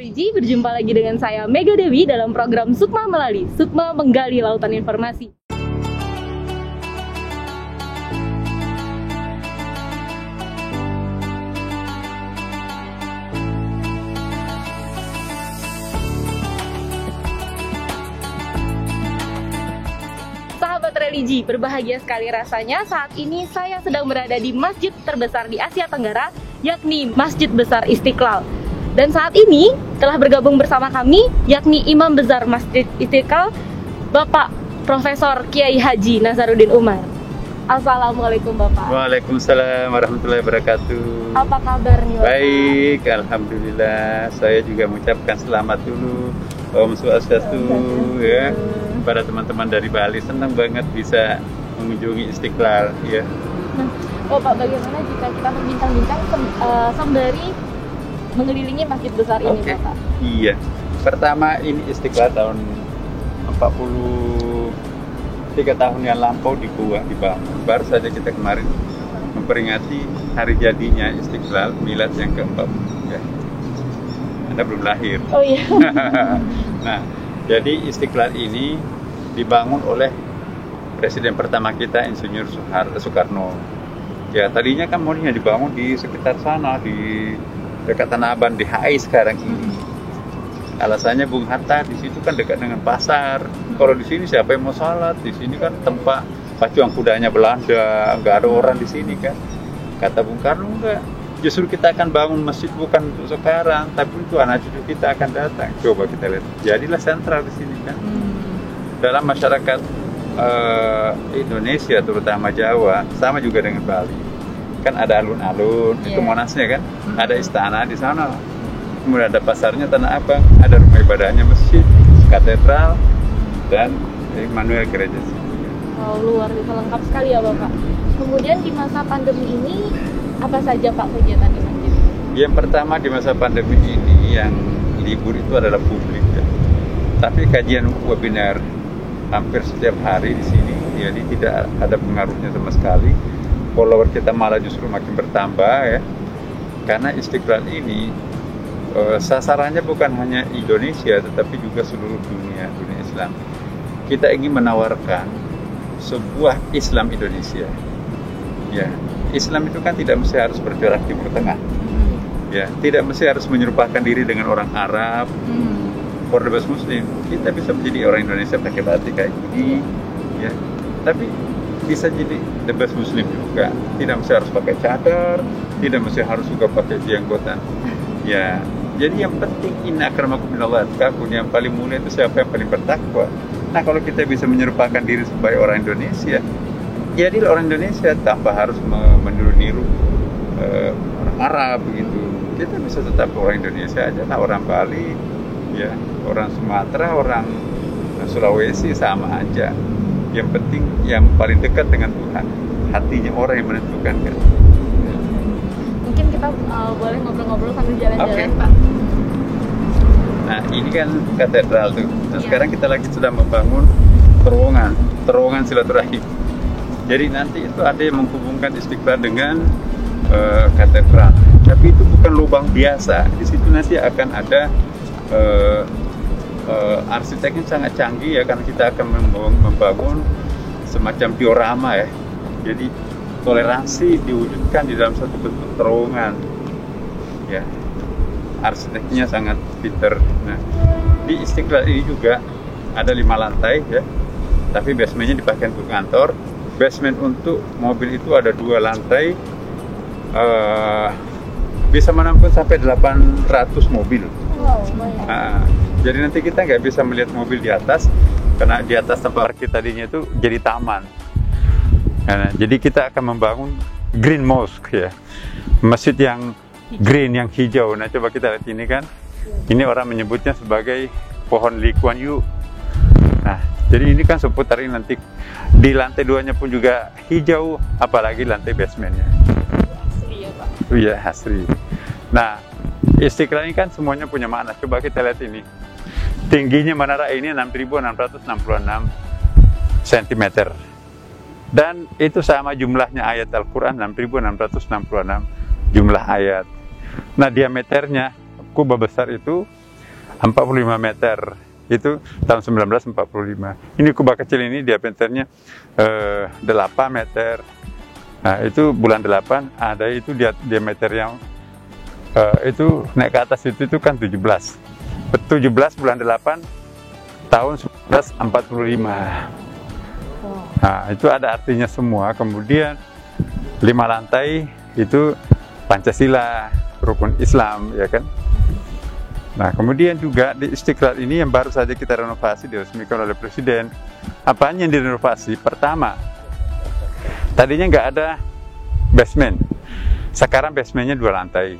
Religi, berjumpa lagi dengan saya Mega Dewi dalam program Sukma Melali, Sukma Menggali Lautan Informasi. Sahabat Religi, berbahagia sekali rasanya saat ini saya sedang berada di masjid terbesar di Asia Tenggara, yakni Masjid Besar Istiqlal. Dan saat ini telah bergabung bersama kami, yakni Imam Besar Masjid Istiqlal, Bapak Profesor Kiai Haji Nazaruddin Umar. Assalamualaikum Bapak. Waalaikumsalam warahmatullahi wabarakatuh. Apa kabarnya Bapak? Baik, alhamdulillah. Saya juga mengucapkan selamat dulu, Om Swastiastu, ya, kepada teman-teman dari Bali. Senang banget bisa mengunjungi Istiqlal, ya. Oh Pak, bagaimana jika kita berbincang-bincang sembari mengelilingi masjid besar ini, Bapak? Iya. Pertama ini Istiqlal tahun 43 tahun yang lampau dibangun. Baru saja kita kemarin memperingati hari jadinya Istiqlal, milad yang ke-40. Ya. Anda belum lahir. Oh iya. Nah, jadi Istiqlal ini dibangun oleh Presiden pertama kita, Insinyur Soekarno. Ya, tadinya kan maunya dibangun di sekitar sana, di dekat Tanah Abang, di HI sekarang ini. Alasannya Bung Hatta di situ kan dekat dengan pasar. Kalau di sini siapa yang mau salat? Di sini kan tempat pacuan kudanya Belanda, nggak ada orang di sini kan. Kata Bung Karno, enggak. Justru kita akan bangun masjid bukan untuk sekarang, tapi untuk anak cucu kita akan datang. Coba kita lihat. Jadilah sentral di sini kan. Dalam masyarakat Indonesia, terutama Jawa, sama juga dengan Bali. Kan ada alun-alun, itu Monasnya kan, ada istana di sana. Kemudian ada pasarnya Tanah Abang, ada rumah ibadahnya, masjid, katedral, dan Immanuel Gereja. Oh, luar biasa lengkap sekali ya Bapak. Kemudian di masa pandemi ini, apa saja Pak kegiatan di masjid? Yang pertama di masa pandemi ini, yang libur itu adalah publik ya. Tapi kajian webinar hampir setiap hari di sini, jadi tidak ada pengaruhnya sama sekali. Follower kita malah justru makin bertambah ya, karena Istiqlal ini sasarannya bukan hanya Indonesia tetapi juga seluruh dunia Islam. Kita ingin menawarkan sebuah Islam Indonesia. Ya, Islam itu kan tidak mesti harus bergerak di Timur Tengah. Ya, tidak mesti harus menyerupakan diri dengan orang Arab. For the best Muslim, kita bisa menjadi orang Indonesia pakai batik kayak gini, ya. Tapi bisa jadi the best Muslim juga. Tidak mesti harus pakai cadar, tidak mesti harus juga pakai jenggotan. Ya, jadi yang penting inna akramakum minallah atqakum, yang paling mulia itu siapa yang paling bertakwa. Nah, kalau kita bisa menyerupakan diri sebagai orang Indonesia, jadilah orang Indonesia tanpa harus meniru orang Arab begitu. Kita bisa tetap orang Indonesia aja, lah orang Bali, ya, orang Sumatera, orang Sulawesi sama aja. Yang penting yang paling dekat dengan Tuhan, hatinya orang yang menentukan kan. Mungkin kita boleh ngobrol-ngobrol sambil jalan-jalan Pak. Nah, ini kan katedral tuh. Nah, sekarang kita lagi sedang membangun terowongan silaturahim. Jadi nanti itu ada yang menghubungkan Istiqlal dengan katedral. Tapi itu bukan lubang biasa. Di situ nanti akan ada arsiteknya sangat canggih ya, karena kita akan membangun semacam diorama ya. Jadi toleransi diwujudkan di dalam satu bentuk terowongan ya. Arsiteknya sangat pinter. Nah, di Istiqlal ini juga ada 5 lantai ya, tapi basementnya dipakai untuk kantor. Basement untuk mobil itu ada 2 lantai, bisa menampung sampai 800 mobil. Wow, Jadi nanti kita nggak bisa melihat mobil di atas, karena di atas tempat parkir tadinya itu jadi taman. Nah, jadi kita akan membangun green mosque ya, masjid yang green, yang hijau. Nah, coba kita lihat ini kan, ini orang menyebutnya sebagai pohon Lee Kuan Yew. Nah, jadi ini kan seputar ini, nanti di lantai 2-nya pun juga hijau, apalagi lantai basementnya. Asri ya Pak. Iya, asri. Nah, Istiqlal ini kan semuanya punya makna. Coba kita lihat ini. Tingginya menara ini 6.666 cm. Dan itu sama jumlahnya ayat Al-Quran, 6.666 jumlah ayat. Nah, diameternya kubah besar itu 45 meter. Itu tahun 1945. Ini kubah kecil ini diameternya 8 meter. Nah, itu bulan 8 ada itu diameter yang itu naik ke atas itu kan 17 bulan 8 tahun 1945. Nah, itu ada artinya semua. Kemudian 5 lantai itu Pancasila, rukun Islam, ya kan. Nah, kemudian juga di Istiqlal ini yang baru saja kita renovasi, diresmikan oleh Presiden. Apanya yang direnovasi? Pertama, tadinya nggak ada basement. Sekarang basementnya 2 lantai.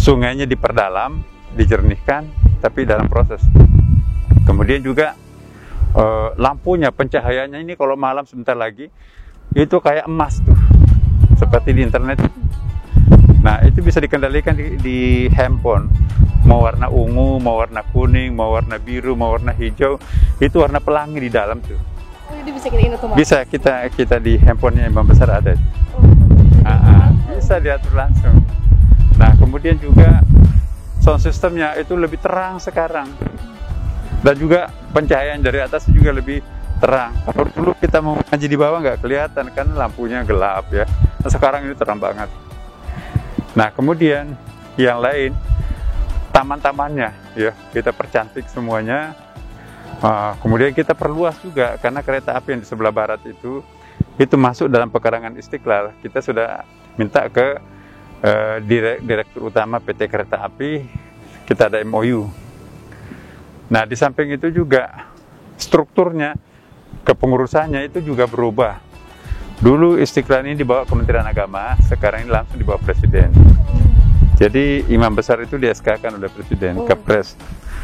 Sungainya diperdalam, dijernihkan, tapi dalam proses. Kemudian juga lampunya, pencahayaannya ini kalau malam sebentar lagi, itu kayak emas tuh. Seperti di internet. Nah, itu bisa dikendalikan di handphone. Mau warna ungu, mau warna kuning, mau warna biru, mau warna hijau, itu warna pelangi di dalam tuh. Oh, itu bisa kita otomatis? Bisa, kita di handphonenya Imam Besar ada. Bisa diatur langsung. Nah, kemudian juga sound systemnya itu lebih terang sekarang. Dan juga pencahayaan dari atas juga lebih terang. Kalau dulu kita mau ngaji di bawah nggak kelihatan, kan lampunya gelap ya. Nah, sekarang ini terang banget. Nah, kemudian yang lain, taman-tamannya ya kita percantik semuanya. Kemudian kita perluas juga karena kereta api yang di sebelah barat itu masuk dalam pekarangan Istiqlal. Kita sudah minta ke Direktur Utama PT Kereta Api, kita ada MOU. Nah, di samping itu juga strukturnya, kepengurusannya itu juga berubah. Dulu Istiqlal ini dibawa Kementerian Agama, sekarang ini langsung dibawa Presiden. Jadi Imam Besar itu di SK-kan oleh Presiden, Kepres.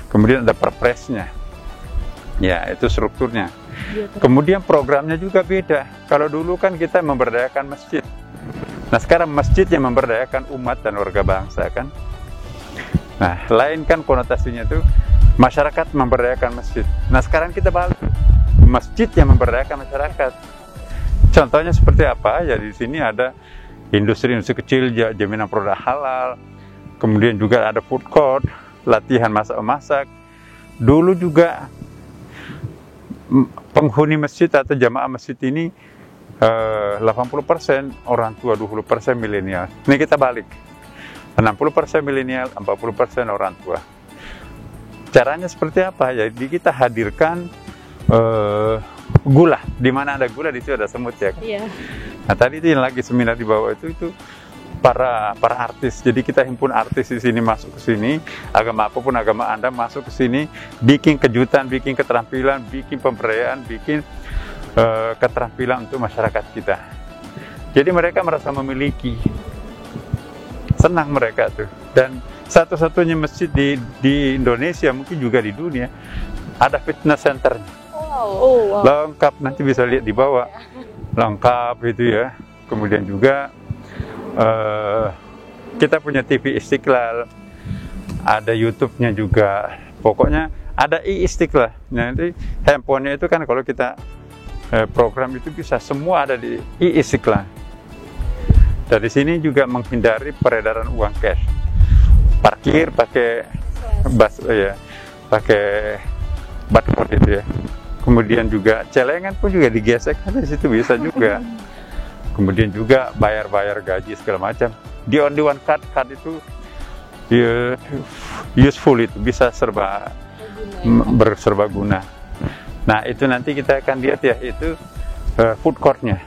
Kemudian ada Perpresnya. Ya, itu strukturnya. Kemudian programnya juga beda. Kalau dulu kan kita memberdayakan masjid. Nah, sekarang masjid yang memberdayakan umat dan warga bangsa kan. Nah, lain kan konotasinya itu masyarakat memberdayakan masjid. Nah, sekarang kita balik. Masjid yang memberdayakan masyarakat. Contohnya seperti apa? Ya, di sini ada industri-industri kecil, jaminan produk halal, kemudian juga ada food court, latihan masak-masak. Dulu juga penghuni masjid atau jamaah masjid ini 80% orang tua, 20% milenial. Ini kita balik, 60% milenial, 40% orang tua. Caranya seperti apa? Jadi kita hadirkan gula. Di mana ada gula, di situ ada semut ya kan? Iya. Nah, tadi itu yang lagi seminar di bawah itu para artis. Jadi kita himpun artis di sini masuk ke sini, agama apapun agama Anda masuk ke sini, bikin kejutan, bikin keterampilan, bikin pemberdayaan, bikin keterampilan untuk masyarakat kita. Jadi mereka merasa memiliki, senang mereka tuh. Dan satu-satunya masjid di Indonesia, mungkin juga di dunia, ada fitness centernya. Wow. Lengkap, nanti bisa lihat di bawah. Lengkap itu ya. Kemudian juga kita punya TV Istiqlal, ada YouTube-nya juga. Pokoknya ada Istiqlal. Nanti handphonenya itu kan kalau kita program itu bisa semua ada di Istiqlal. Dari sini juga menghindari peredaran uang cash. Parkir pakai pakai barcode itu ya. Kemudian juga celengan pun juga digesek, di situ bisa juga. Kemudian juga bayar gaji segala macam. Di only one card itu useful, itu bisa berserbaguna. Nah, itu nanti kita akan lihat ya, itu food courtnya.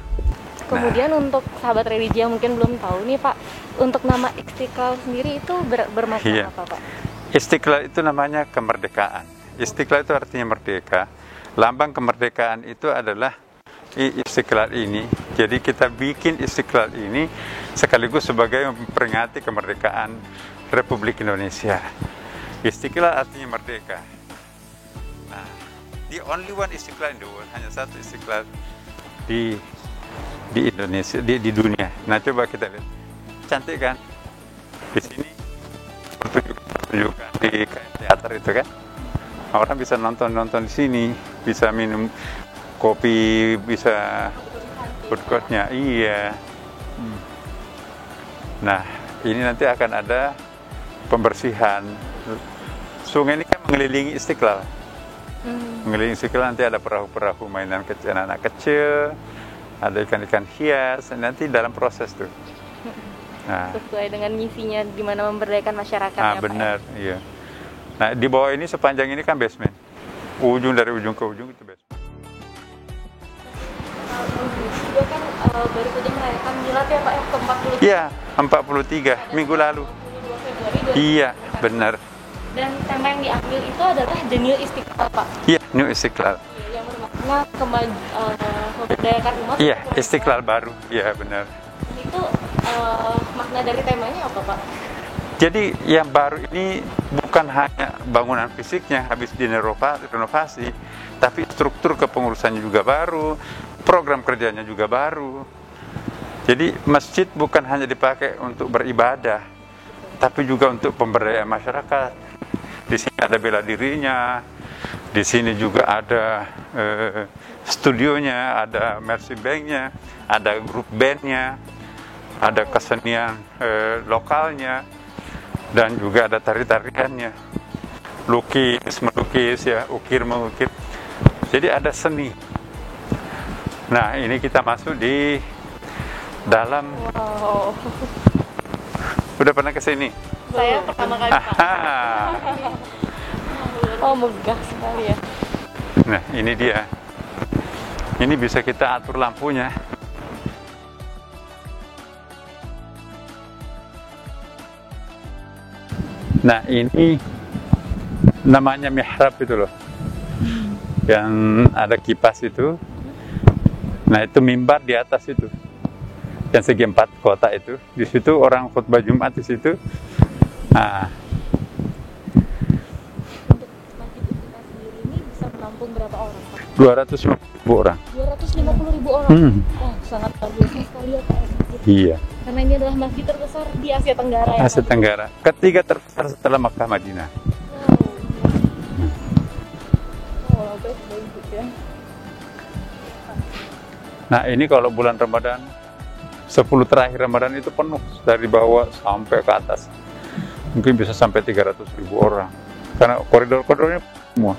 Kemudian untuk sahabat religi yang mungkin belum tahu nih Pak, untuk nama Istiqlal sendiri itu bermakna apa Pak? Istiqlal itu namanya kemerdekaan. Istiqlal itu artinya merdeka. Lambang kemerdekaan itu adalah Istiqlal ini. Jadi kita bikin Istiqlal ini sekaligus sebagai memperingati kemerdekaan Republik Indonesia. Istiqlal artinya merdeka. Nah, the only one Istiqlal in the world, hanya satu Istiqlal di Indonesia, di dunia. Nah, coba kita lihat. Cantik kan? Di sini pertunjukan di teater itu kan. Orang bisa nonton di sini, bisa minum kopi, bisa food courtnya. Iya. Nah, ini nanti akan ada pembersihan sungai ini kan mengelilingi Istiqlal. Mengelilingi Istiqlal nanti ada perahu-perahu mainan kecil, anak-anak kecil, ada ikan-ikan hias, nanti dalam proses tuh. Nah, sesuai dengan misinya di mana memberdayakan masyarakat. Ah, benar, iya. Nah, di bawah ini sepanjang ini kan basement. Ujung dari ujung ke ujung itu basement. Juga kan baru saja merayakan Milad ya Pak, ke-43. Iya, 43 minggu lalu. 22 Februari 2023. Iya, benar. Dan tema yang diambil itu adalah The New Istiqlal Pak. Iya, New Istiqlal. Yang bermakna memberdayakan umat. Iya, Istiqlal baru. Iya, benar. Itu makna dari temanya apa Pak? Jadi yang baru ini bukan hanya bangunan fisiknya habis direnovasi, tapi struktur kepengurusannya juga baru, program kerjanya juga baru. Jadi masjid bukan hanya dipakai untuk beribadah, tapi juga untuk pemberdayaan masyarakat. Di sini ada bela dirinya, di sini juga ada studionya, ada mercy banknya, ada grup bandnya, ada kesenian lokalnya, dan juga ada tari-tariannya, melukis ya, ukir mengukir. Jadi ada seni. Nah, ini kita masuk di dalam. Wow. Udah pernah ke sini? Saya pertama kali Pak. Oh, megah sekali ya. Nah, ini dia. Ini bisa kita atur lampunya. Nah, ini namanya mihrab itu loh, yang ada kipas itu. Nah, itu mimbar di atas itu, yang segi 4 kotak itu. Di situ orang khutbah Jumat di situ. Nah, Untuk masjid Istiqlal sendiri ini bisa menampung berapa orang Pak? 250.000 orang. 250.000 orang. Oh, sangat luar biasa sekali ya Pak. Iya. Karena ini adalah masjid terbesar di Asia Tenggara ya. Asia Tenggara, ketiga terbesar setelah Makkah Madinah. Wow, bagus ya. Nah, ini kalau bulan Ramadan, 10 terakhir Ramadan itu penuh dari bawah sampai ke atas. Mungkin bisa sampai 300.000 orang. Karena koridor-koridornya semua.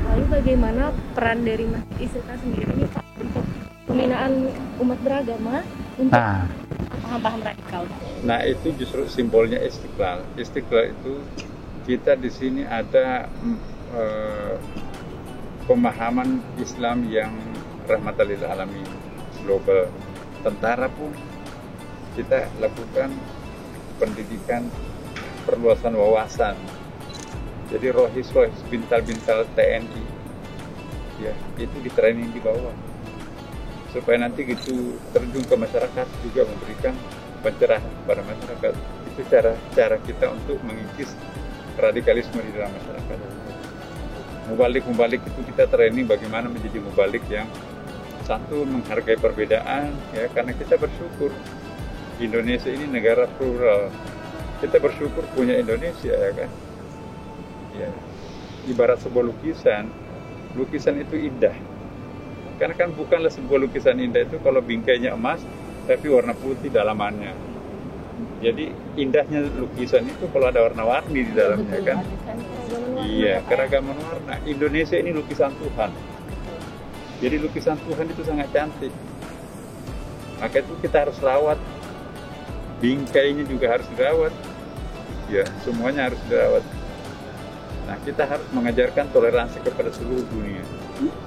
Lalu bagaimana peran dari Masjid Istiqlal sendiri ini Pak untuk pembinaan umat beragama untuk paham-paham radikal? Nah, itu justru simbolnya Istiqlal. Istiqlal itu kita di sini ada pemahaman Islam yang rahmatan lil alamin, global. Tentara pun kita lakukan pendidikan perluasan wawasan. Jadi rohis bintal-bintal TNI ya, itu di training di bawah supaya nanti gitu terjun ke masyarakat juga memberikan pencerahan kepada masyarakat. Itu cara kita untuk mengikis radikalisme di dalam masyarakat. Mubalik itu kita training bagaimana menjadi mubalik yang satu, menghargai perbedaan ya, karena kita bersyukur Indonesia ini negara plural. Kita bersyukur punya Indonesia ya kan. Ya, ibarat sebuah lukisan itu indah. Karena kan bukanlah sebuah lukisan indah itu kalau bingkainya emas tapi warna putih dalamannya. Jadi indahnya lukisan itu kalau ada warna-warni di dalamnya kan. Iya, keragaman warna. Indonesia ini lukisan Tuhan. Jadi lukisan Tuhan itu sangat cantik. Maka itu kita harus rawat. Bingkainya juga harus dirawat. Ya, semuanya harus dirawat. Nah, kita harus mengajarkan toleransi kepada seluruh dunia.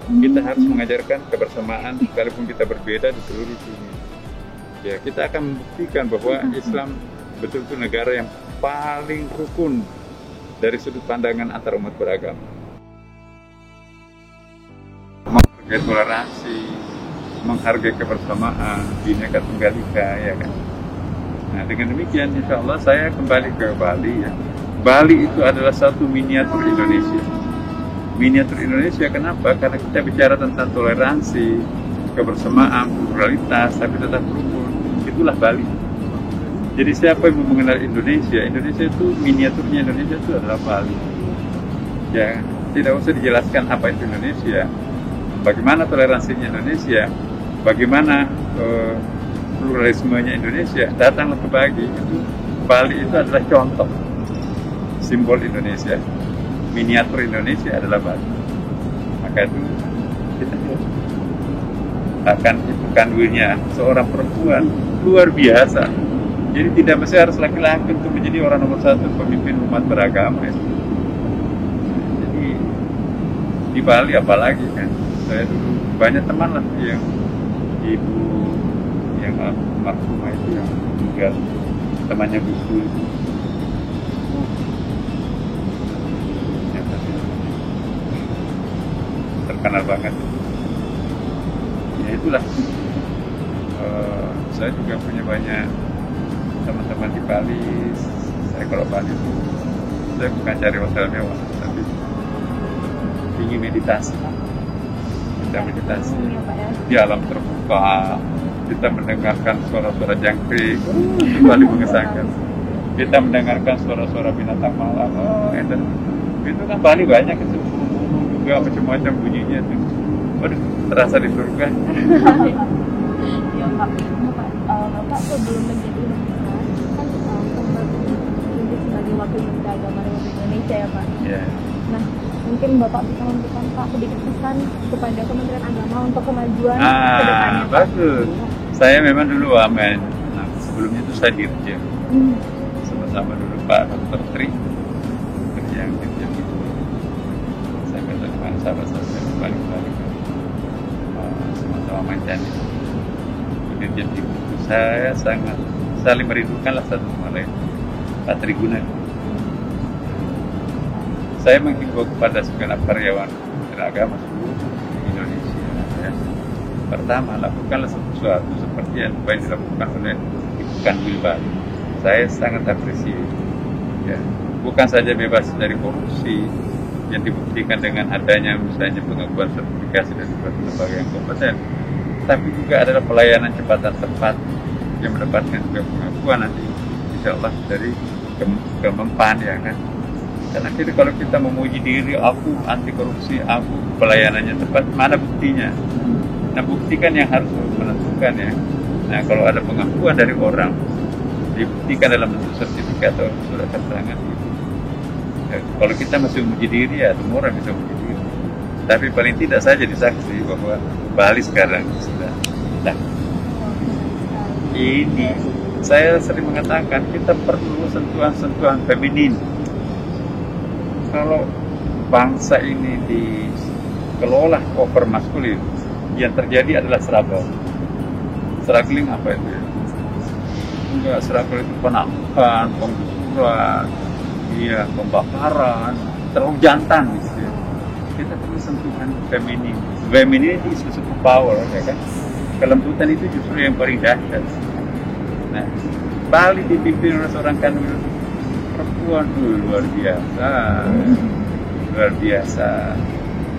Kita harus mengajarkan kebersamaan sekalipun kita berbeda di seluruh dunia. Ya, kita akan membuktikan bahwa Islam betul-betul negara yang paling rukun dari sudut pandangan antar umat beragama. Menghargai toleransi, menghargai kebersamaan, Bhinneka Tunggal Ika, ya kan. Nah, dengan demikian insya Allah saya kembali ke Bali ya. Bali itu adalah satu miniatur Indonesia. Miniatur Indonesia kenapa? Karena kita bicara tentang toleransi, kebersamaan, pluralitas, tapi tetap rukun. Itulah Bali. Jadi siapa yang mau mengenal Indonesia? Indonesia itu miniaturnya Indonesia itu adalah Bali. Ya, tidak usah dijelaskan apa itu Indonesia. Bagaimana toleransinya Indonesia? Bagaimana pluralismenya Indonesia? Datanglah ke Bali, itu Bali itu adalah contoh simbol Indonesia, miniatur Indonesia adalah Bali. Maka itu kita akan Ibu Kanwilnya seorang perempuan luar biasa. Jadi tidak mesti harus laki-laki untuk menjadi orang nomor satu pemimpin umat beragama. Jadi di Bali apalagi kan, saya dulu banyak teman lah yang ibu yang almarhumah itu yang meninggal, temannya Gus Dur itu. Terkenal banget. Ya itulah. Saya juga punya banyak teman-teman di Bali. Saya kalau Bali itu, saya bukan cari hotel mewah, tapi ingin meditasi. Kita meditasi di alam terbuka. Kita mendengarkan suara-suara jangkrik, itu paling mengesankan. Kita mendengarkan suara-suara binatang malam. Enak. Itu kan Bali banyak itu, juga macam-macam bunyinya tuh. Waduh, terasa di surga. Ya Pak, Bapak sebelum menjadi kan sempat sebagai wakil menteri agama Republik Indonesia ya Pak. Yeah. Nah, mungkin Bapak bisa memberikan Pak sedikit pesan kepada Kementerian Agama untuk kemajuan ke depannya. Bagus. Saya memang dulu wamen. Nah, sebelumnya itu saya dirjen. Sama-sama dulu Pak Dr. Tri yang dirjen itu. Saya kata dengan sahabat-sahabat balik-balik. Sama-sama mancan. Dirjen itu saya sangat saling merindukanlah satu sama lain. Pak Triguna. Saya menghimbau kepada segenap karyawan agama seluruh Indonesia. Ya. Pertama, lakukanlah sesuatu seperti yang dilakukan oleh Ibu Kanwil Bali. Saya sangat apresiasi. Ya. Bukan saja bebas dari korupsi yang dibuktikan dengan adanya misalnya pengakuan sertifikasi dari lembaga yang kompeten, tapi juga adalah pelayanan cepat dan tepat yang mendapatkan juga pengakuan nanti insya Allah dari Kemenpan ya kan. Karena kalau kita memuji diri, aku anti korupsi, aku pelayanannya tepat, mana buktinya? Nah bukti kan yang harus menentukan ya. Nah kalau ada pengakuan dari orang, dibuktikan dalam bentuk sertifikat atau surat keterangan itu. Ya, kalau kita masih memuji diri ya, semua orang bisa memuji diri. Tapi paling tidak saja disaksi bahwa Bali sekarang sudah. Nah, ini saya sering mengatakan kita perlu sentuhan-sentuhan feminin. Kalau bangsa ini dikelola over maskulin, yang terjadi adalah struggle. Struggling apa itu ya? Enggak, struggle itu penangkapan, penggusuran, iya, pembakaran, terlalu jantan gitu ya. Kita perlu sentuhan feminin. Feminin itu isu power ya kan. Kelembutan itu justru yang paling dahsyat. Nah, Bali dipimpin oleh seorang Kanwil perempuan luar biasa,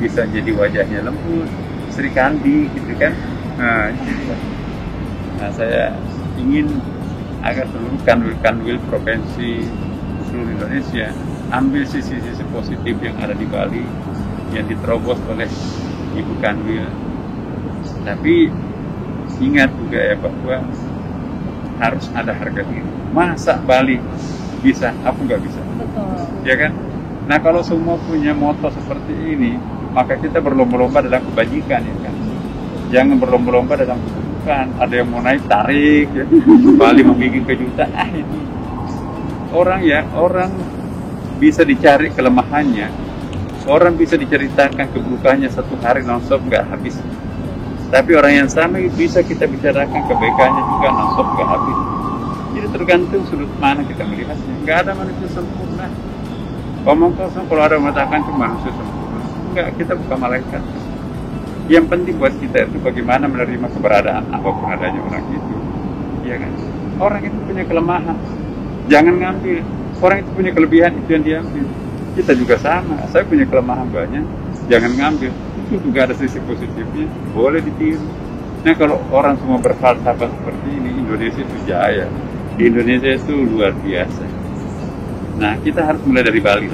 bisa jadi wajahnya lembut, Sri Kandi gitu kan. Nah, saya ingin agar seluruh kanwil provinsi seluruh Indonesia ambil sisi-sisi positif yang ada di Bali yang diterobos oleh Ibu Kanwil. Tapi ingat juga ya bahwa harus ada harga diri. Masa Bali bisa, aku nggak bisa. Betul. Ya kan? Nah kalau semua punya moto seperti ini, maka kita berlomba-lomba dalam kebajikan ya kan. Jangan berlomba-lomba dalam keburukan. Ada yang mau naik tarik, ya. Bali membuat kejutan. Ini orang bisa dicari kelemahannya, orang bisa diceritakan keburukannya satu hari nonstop nggak habis. Tapi orang yang sama bisa kita bicarakan kebaikannya juga nonstop nggak habis. Jadi tergantung sudut mana kita melihatnya. Nggak ada manusia sempurna. Omong kosong kalau ada mengatakan itu manusia sempurna. Enggak, kita bukan malaikat. Yang penting buat kita itu bagaimana menerima keberadaan apapun adanya orang itu. Iya kan? Orang itu punya kelemahan. Jangan ngambil. Orang itu punya kelebihan, itu yang diambil. Kita juga sama. Saya punya kelemahan banyak. Jangan ngambil. Itu juga ada sisi positifnya. Boleh ditiru. Nah kalau orang semua berfalsafah seperti ini, Indonesia itu jaya. Di Indonesia itu luar biasa. Nah, kita harus mulai dari Bali.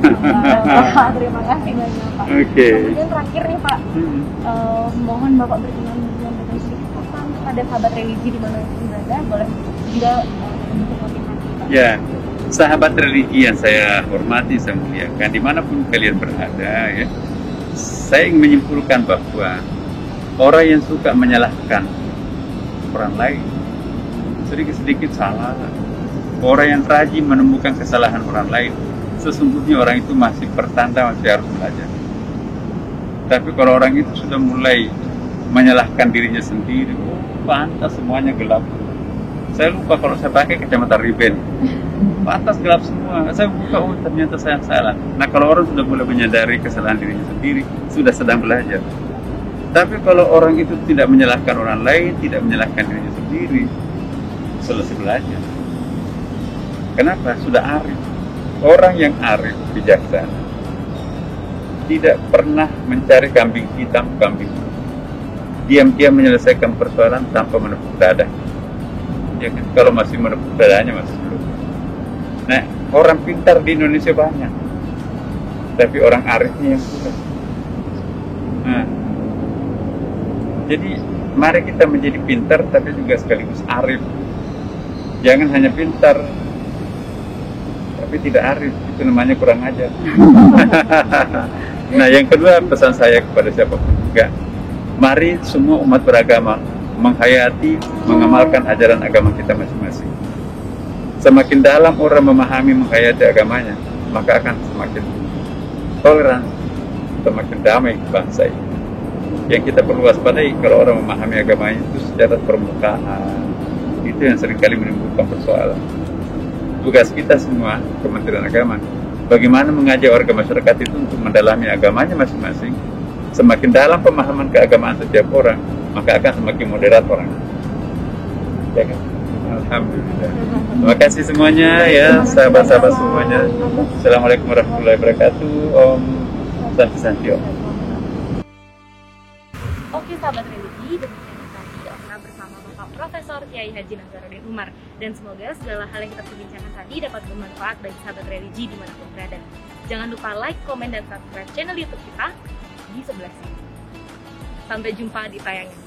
Terima kasih banyak Pak. Oke. Kemudian terakhir nih Pak, mohon Bapak berkenan menyampaikan sedikit pesan kepada sahabat religi di mana pun berada, boleh juga untuk motivasi Ya, sahabat religi yang saya hormati, saya muliakan, dimanapun kalian berada, ya, saya ingin menyimpulkan bahwa orang yang suka menyalahkan orang lain sedikit-sedikit salah. Orang yang rajin menemukan kesalahan orang lain, sesungguhnya orang itu masih pertanda, masih harus belajar. Tapi kalau orang itu sudah mulai menyalahkan dirinya sendiri, pantas semuanya gelap. Saya lupa kalau saya pakai kacamata Ray-Ban, pantas gelap semua. Saya buka, oh ternyata saya salah. Nah, kalau orang sudah mulai menyadari kesalahan dirinya sendiri, sudah sedang belajar. Tapi kalau orang itu tidak menyalahkan orang lain, tidak menyalahkan dirinya sendiri, selesai belajar. Kenapa? Sudah arif. Orang yang arif, bijaksana, tidak pernah mencari kambing hitam, kambing putih. Diam-diam menyelesaikan persoalan tanpa menepuk dada. Ya kan? Kalau masih menepuk dadanya masih belum. Nah, orang pintar di Indonesia banyak, tapi orang arifnya yang kurang. Nah, jadi mari kita menjadi pintar, tapi juga sekaligus arif. Jangan hanya pintar, tapi tidak arif. Itu namanya kurang ajar. Nah, yang kedua, pesan saya kepada siapapun juga, mari semua umat beragama menghayati, mengamalkan ajaran agama kita masing-masing. Semakin dalam orang memahami, menghayati agamanya, maka akan semakin toleran, semakin damai bangsa ini. Yang kita perlu waspadai kalau orang memahami agamanya itu secara permukaan, itu yang seringkali menimbulkan persoalan. Tugas kita semua, Kementerian Agama, bagaimana mengajak warga masyarakat itu untuk mendalami agamanya masing-masing. Semakin dalam pemahaman keagamaan setiap orang, maka akan semakin moderat orang. Ya kan? Alhamdulillah. Terima kasih semuanya ya, sahabat-sahabat semuanya. Assalamualaikum warahmatullahi wabarakatuh. Om Santi Santio. Oke sahabat religi, demikian tadi Okna bersama Bapak Profesor Kiai Haji Nazarudin Umar. Dan semoga segala hal yang kita perbincangkan tadi dapat bermanfaat bagi sahabat religi dimanapun berada. Jangan lupa like, komen, dan subscribe channel YouTube kita di sebelah sini. Sampai jumpa di tayangan